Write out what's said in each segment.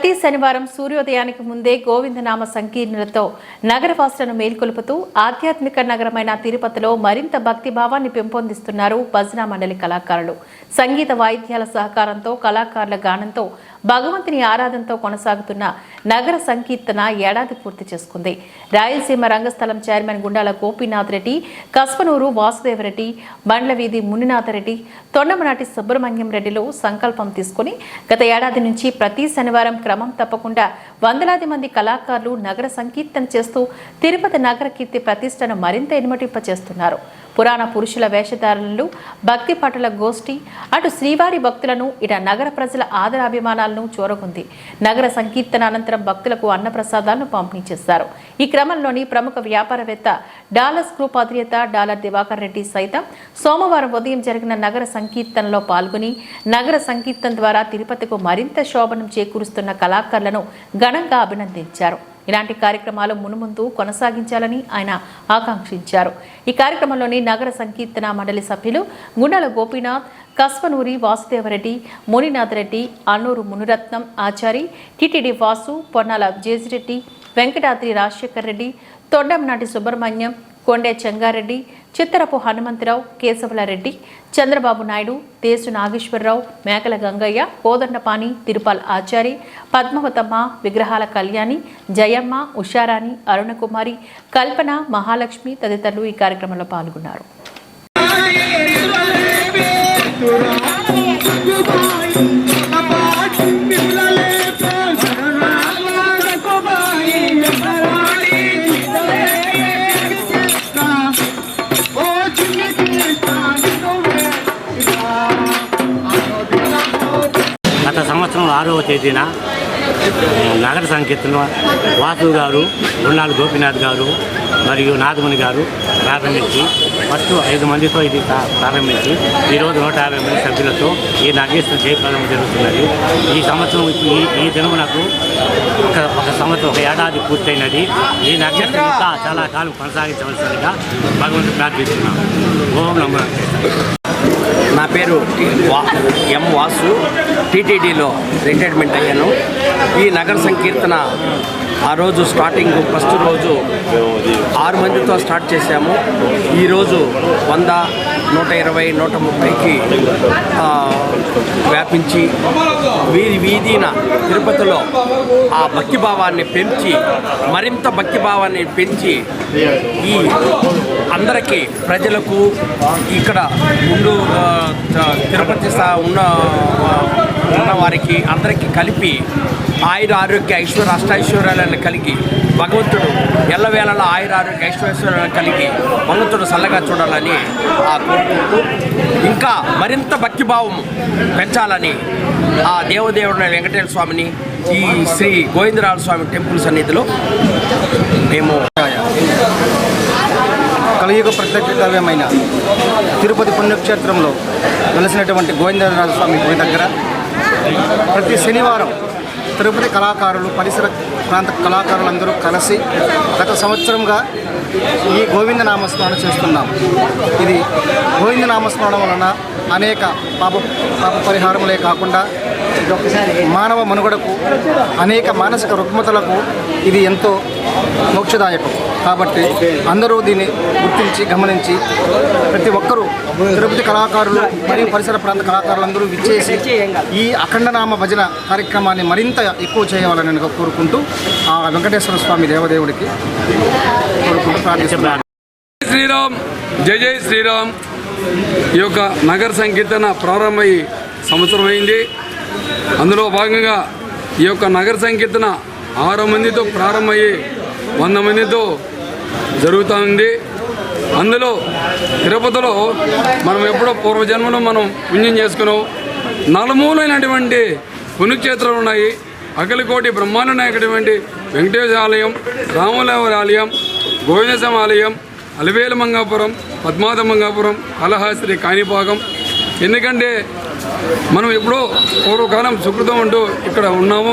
ప్రతి శనివారం సూర్యోదయానికి ముందే గోవిందనామ సంకీర్ణలతో నగరవాసులను మేల్కొలుపుతూ ఆధ్యాత్మిక నగరమైన తిరుపతిలో మరింత భక్తిభావాన్ని పెంపొందిస్తున్నారు భజన మండలి కళాకారులు. సంగీత వాయిద్యాల సహకారంతో కళాకారుల గానంతో భగవంతుని ఆరాధనతో కొనసాగుతున్న నగర సంకీర్తన ఏడాది పూర్తి చేసుకుంది. రాయలసీమ రంగస్థలం చైర్మన్ గుండాల గోపీనాథ్ రెడ్డి, కస్పనూరు వాసుదేవరెడ్డి, బండ్లవీధి మునినాథరెడ్డి, తొండమనాటి సుబ్రహ్మణ్యం రెడ్డిలో సంకల్పం తీసుకుని గత ఏడాది నుంచి ప్రతి శనివారం క్రమం తప్పకుండా వందలాది మంది కళాకారులు నగర సంకీర్తన చేస్తూ తిరుపతి నగర కీర్తి ప్రతిష్టను మరింత ఇనుమటింపచేస్తున్నారు. పురాణ పురుషుల వేషధారణలు, భక్తి పటుల గోష్ఠి అటు శ్రీవారి భక్తులను ఇట నగర ప్రజల ఆదరాభిమానాలను చూరగొంది. నగర సంకీర్తన అనంతరం భక్తులకు అన్నప్రసాదాలను పంపిణీ చేశారు. ఈ క్రమంలోని ప్రముఖ వ్యాపారవేత్త డాలర్స్ గ్రూప్ అధినేత డాలర్ దివాకర్ రెడ్డి సైతం సోమవారం ఉదయం జరిగిన నగర సంకీర్తనలో పాల్గొని నగర సంకీర్తన ద్వారా తిరుపతికు మరింత శోభనం చేకూరుస్తున్న కళాకారులను ఘనంగా అభినందించారు. ఇలాంటి కార్యక్రమాలు మున్ముందు కొనసాగించాలని ఆయన ఆకాంక్షించారు. ఈ కార్యక్రమంలోని నగర సంకీర్తన మండలి సభ్యులు గుండాల గోపీనాథ్, కస్పనూరి వాసుదేవరెడ్డి, మునినాథ్ రెడ్డి, అన్నూరు మునురత్నం ఆచారి, టిటిడి వాసు, పొన్నాల జేజిరెడ్డి, వెంకటాద్రి రాజశేఖర్ రెడ్డి, తొండంనాటి సుబ్రహ్మణ్యం, కొండే చెంగారెడ్డి, చిత్తరపు హనుమంతరావు, కేశవలారెడ్డి, చంద్రబాబు నాయుడు, దేశు నాగేశ్వరరావు, మేకల గంగయ్య, కోదండపాణి, తిరుపాల్ ఆచారి, పద్మావతమ్మ, విగ్రహాల కళ్యాణి, జయమ్మ, ఉషారాణి, అరుణకుమారి, కల్పన, మహాలక్ష్మి తదితరులు ఈ కార్యక్రమంలో పాల్గొన్నారు. గత సంవత్సరం 6వ తేదీన నగర సంకీర్తన వాసు గారు, గుండాల గోపీనాథ్ గారు మరియు నాగమణి గారు ప్రారంభించి ఫస్ట్ 5 మందితో ఇది ప్రారంభించి ఈరోజు 150 మంది సభ్యులతో ఈ నగేశ్వర జయప్రదం జరుగుతున్నది. ఈ సంవత్సరం ఈ దినం నాకు ఒక సంవత్సరం, ఒక ఏడాది పూర్తయినది. ఈ నగేశ్వరం ఇంకా చాలా కాలం కొనసాగించవలసిందిగా భగవంతుడు ప్రార్థిస్తున్నాను. ఓం నమో. నా పేరు ఎం వాసు, టీటీడీలో రిటైర్మెంట్ అయ్యాను. ఈ నగర సంకీర్తన ఆ రోజు స్టార్టింగ్ ఫస్ట్ రోజు 6 మందితో స్టార్ట్ చేశాము. ఈరోజు 100, 120, 130కి వ్యాపించి వీధిన తిరుపతిలో ఆ భక్తిభావాన్ని పెంచి మరింత భక్తిభావాన్ని పెంచి ఈ అందరికీ ప్రజలకు ఇక్కడ ఉండు తిరుపతి ఉన్న వారికి అందరికీ కలిపి ఆయుర ఆరోగ్య అష్టైశ్వర్యాలను కలిగి భగవంతుడు ఎల్లవేళలా ఆయుర ఆరోగ్య ఐశ్వర్యాలను కలిగి భగవంతుడు చల్లగా చూడాలని కోరుకుంటూ ఇంకా మరింత భక్తిభావం పెంచాలని ఆ దేవదేవుడైన వెంకటేశ్వర స్వామిని ఈ శ్రీ గోవిందరాజ స్వామి టెంపుల్ సన్నిధిలో మేము కలియుగ ప్రత్యక్ష దైవమైన తిరుపతి పుణ్యక్షేత్రంలో వెలసినటువంటి గోవిందరాజ స్వామి గుడి దగ్గర ప్రతి శనివారం తిరుపతి కళాకారులు, పరిసర ప్రాంత కళాకారులందరూ కలిసి గత సంవత్సరంగా ఈ గోవింద నామస్మరణ చేస్తున్నాం. ఇది గోవింద నామస్మరణ వలన అనేక పాప పరిహారములే కాకుండా మానవ మనుగడకు, అనేక మానసిక రుగ్మతలకు ఇది ఎంతో మోక్షదాయకం. కాబట్టి అందరూ దీన్ని గుర్తించి గమనించి ప్రతి ఒక్కరూ తిరుపతి కళాకారులు మరియు పరిసర ప్రాంత కళాకారులందరూ విచ్చేసి ఈ అఖండనామ భజన కార్యక్రమాన్ని మరింత ఎక్కువ చేయాలని కోరుకుంటూ ఆ వెంకటేశ్వర స్వామి దేవదేవుడికి కోరుకుంటూ ప్రార్థిస్తున్నాను. శ్రీరామ్, జై జై శ్రీరామ్. ఈ యొక్క నగర సంకీర్తన ప్రారంభమై సంవత్సరం అయింది. అందులో భాగంగా ఈ యొక్క నగర సంకీర్తన 6 మందితో ప్రారంభమయ్యి 100 మందితో జరుగుతూ ఉంది. అందులో తిరుపతిలో మనం ఎప్పుడో పూర్వజన్మలో మనం పుణ్యం చేసుకున్నాం. నలుమూలైనటువంటి పుణ్యక్షేత్రాలు ఉన్నాయి. అఖిలకోటి బ్రహ్మాండ నాయకుడైనటువంటి వెంకటేశ్వర ఆలయం, రాములవారి ఆలయం, గోవిందస్వామి ఆలయం, అలివేలు మంగాపురం, పద్మావత మంగాపురం, కాళహస్తి, కాణిపాకం. ఎందుకంటే మనం ఎప్పుడో పూర్వకాలం సుకృతం అంటూ ఇక్కడ ఉన్నాము.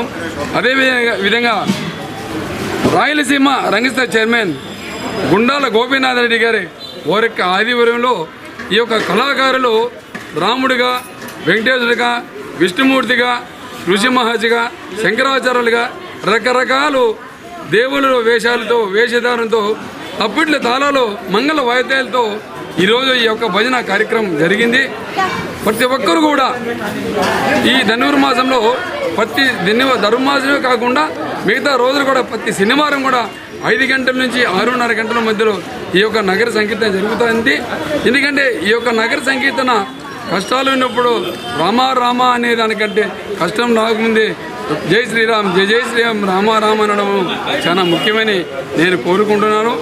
అదే విధంగా రాయలసీమ రంగస్థల చైర్మన్ గుండాల గోపీనాథ్ రెడ్డి గారి వారి ఆధ్వర్యంలో ఈ యొక్క కళాకారులు రాముడిగా, వెంకటేశ్వరుడిగా, విష్ణుమూర్తిగా ఋషి మహర్షిగా శంకరాచార్యులుగా రకరకాలు దేవుళ్ళ వేషాలతో వేషధారంతో తప్పిట్ల తాళాలు మంగళ వాయిద్యాలతో ఈరోజు ఈ యొక్క భజన కార్యక్రమం జరిగింది. ప్రతి ఒక్కరు కూడా ఈ ధనుర్మాసంలో ప్రతి ధనుర్మాసమే కాకుండా మిగతా రోజులు కూడా ప్రతి శనివారం కూడా 5 గంటల నుంచి 6:30 గంటల మధ్యలో ఈ యొక్క నగర సంకీర్తన జరుగుతుంది. ఎందుకంటే ఈ యొక్క నగర సంకీర్తన కష్టాలు ఉన్నప్పుడు రామా రామ అనే దానికంటే కష్టం రాకముందే జై శ్రీరామ్ జై జై శ్రీరామ్ రామ రామ అనడం చాలా ముఖ్యమని నేను కోరుకుంటున్నాను.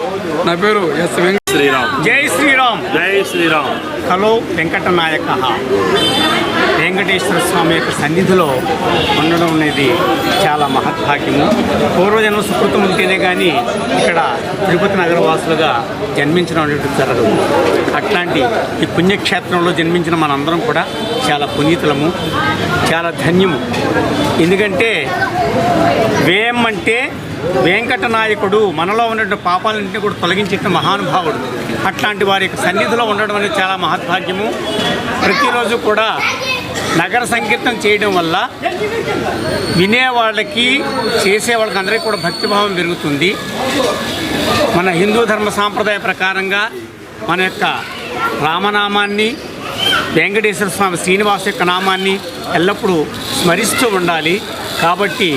నా పేరు ఎస్ శ్రీరామ్. జై శ్రీరామ్. జై శ్రీరామ్. కలో వెంకటనాయక వెంకటేశ్వర స్వామి యొక్క సన్నిధిలో ఉండడం అనేది చాలా మహద్భాగ్యము. పూర్వజన్మ సుకృతం ఉంటేనే కానీ ఇక్కడ తిరుపతి నగరవాసులుగా జన్మించడం అనేటువంటి జరగదు. అట్లాంటి ఈ పుణ్యక్షేత్రంలో జన్మించిన మనందరం కూడా చాలా పునీతులము, చాలా ధన్యము. ఎందుకంటే వేం అంటే వెంకటనాయకుడు, మనలో ఉన్నటువంటి పాపాలన్నింటినీ కూడా తొలగించిన మహానుభావుడు. అట్లాంటి వారి యొక్క సన్నిధిలో ఉండడం అనేది చాలా మహద్భాగ్యము. ప్రతిరోజు కూడా నగర సంకీర్తన చేయడం వల్ల వినేవాళ్ళకి చేసేవాళ్ళకి అందరికీ కూడా భక్తిభావం పెరుగుతుంది. మన హిందూ ధర్మ సాంప్రదాయ ప్రకారంగా మన యొక్క రామనామాన్ని, వెంకటేశ్వర స్వామి శ్రీనివాసు యొక్క నామాన్ని ఎల్లప్పుడూ స్మరిస్తూ ఉండాలి. కాబట్టి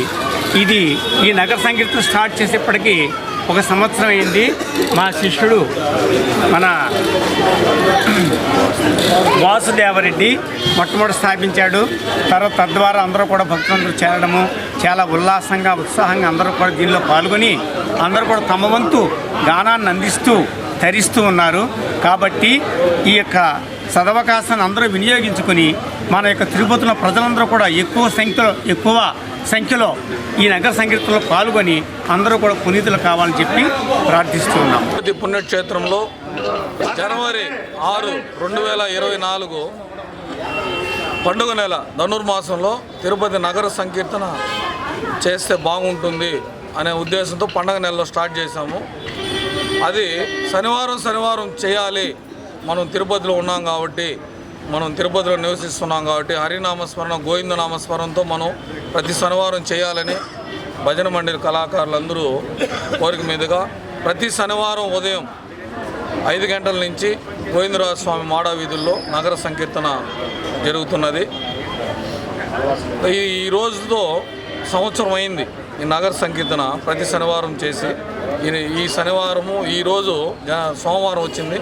ఇది ఈ నగర సంకీర్తన స్టార్ట్ చేసేప్పటికీ 1 సంవత్సరం అయింది. మా శిష్యుడు మన వాసుదేవరెడ్డి మొట్టమొదటి స్థాపించాడు. తర్వాత తద్వారా అందరూ కూడా భక్తులందరూ చేరడము, చాలా ఉల్లాసంగా ఉత్సాహంగా అందరూ కూడా దీనిలో పాల్గొని అందరూ కూడా తమ వంతు గానాన్ని అందిస్తూ తరిస్తూ ఉన్నారు. కాబట్టి ఈ యొక్క సదవకాశాన్ని అందరూ వినియోగించుకొని మన యొక్క తిరుపతిలో ప్రజలందరూ కూడా ఎక్కువ సంఖ్యలో ఈ నగర సంకీర్తనలో పాల్గొని అందరూ కూడా పునీతులు కావాలని చెప్పి ప్రార్థిస్తూ ఉన్నాం. తిరుపతి పుణ్యక్షేత్రంలో జనవరి 6, 2024 పండుగ నెల ధనుర్మాసంలో తిరుపతి నగర సంకీర్తన చేస్తే బాగుంటుంది అనే ఉద్దేశంతో పండుగ నెలలో స్టార్ట్ చేశాము. అది శనివారం చేయాలి. మనం తిరుపతిలో ఉన్నాం కాబట్టి, మనం తిరుపతిలో నివసిస్తున్నాం కాబట్టి హరినామస్మరణ గోవిందనామస్మరణతో మనం ప్రతి శనివారం చేయాలని భజన మండలి కళాకారులందరూ కోరిక మీదుగా ప్రతి శనివారం ఉదయం 5 గంటల నుంచి గోవిందరాజ స్వామి మాడా వీధుల్లో నగర సంకీర్తన జరుగుతున్నది. ఈ రోజుతో సంవత్సరం అయింది ఈ నగర సంకీర్తన ప్రతి శనివారం చేసి. ఈ శనివారము ఈరోజు సోమవారం వచ్చింది.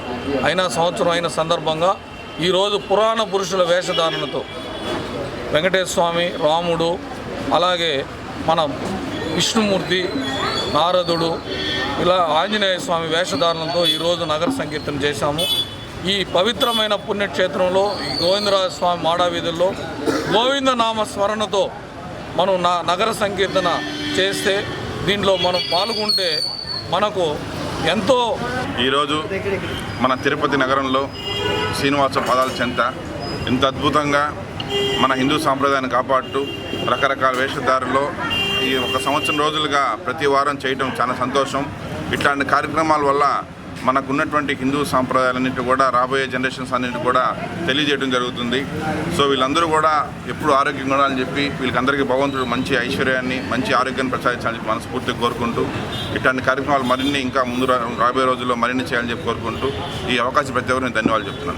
అయినా సంవత్సరం అయిన సందర్భంగా ఈరోజు పురాణ పురుషుల వేషధారణతో వెంకటేశ్వర స్వామి, రాముడు, అలాగే మన విష్ణుమూర్తి, నారదుడు, ఇలా ఆంజనేయ స్వామి వేషధారణతో ఈరోజు నగర సంకీర్తన చేశాము. ఈ పవిత్రమైన పుణ్యక్షేత్రంలో ఈ గోవిందరాజ స్వామి మాడా వీధుల్లో గోవిందనామ స్మరణతో మనం నగర సంకీర్తన చేస్తే, దీంట్లో మనం పాల్గొంటే మనకు ఎంతో. ఈరోజు మన తిరుపతి నగరంలో శ్రీనివాస పాదాల చెంత ఇంత అద్భుతంగా మన హిందూ సాంప్రదాయాన్ని కాపాడుతూ రకరకాల వేషధారుల్లో ఈ 1 సంవత్సరం రోజులుగా ప్రతి వారం చేయటం చాలా సంతోషం. ఇట్లాంటి కార్యక్రమాల వల్ల మనకున్నటువంటి హిందూ సాంప్రదాయాలన్నింటి కూడా రాబోయే జనరేషన్స్ అన్నింటి కూడా తెలియజేయడం జరుగుతుంది. సో వీళ్ళందరూ కూడా ఎప్పుడు ఆరోగ్యంగా ఉండాలని చెప్పి వీళ్ళకందరికీ భగవంతుడు మంచి ఐశ్వర్యాన్ని, మంచి ఆరోగ్యాన్ని ప్రసాదించాలని చెప్పి మనస్ఫూర్తిగా కోరుకుంటూ ఇట్లాంటి కార్యక్రమాలు మరిన్ని ఇంకా ముందు రాబోయే రోజుల్లో మరిన్ని చేయాలని చెప్పి కోరుకుంటూ ఈ అవకాశం ప్రతి ఒక్కరిని ధన్యవాదాలు చెప్తున్నాను.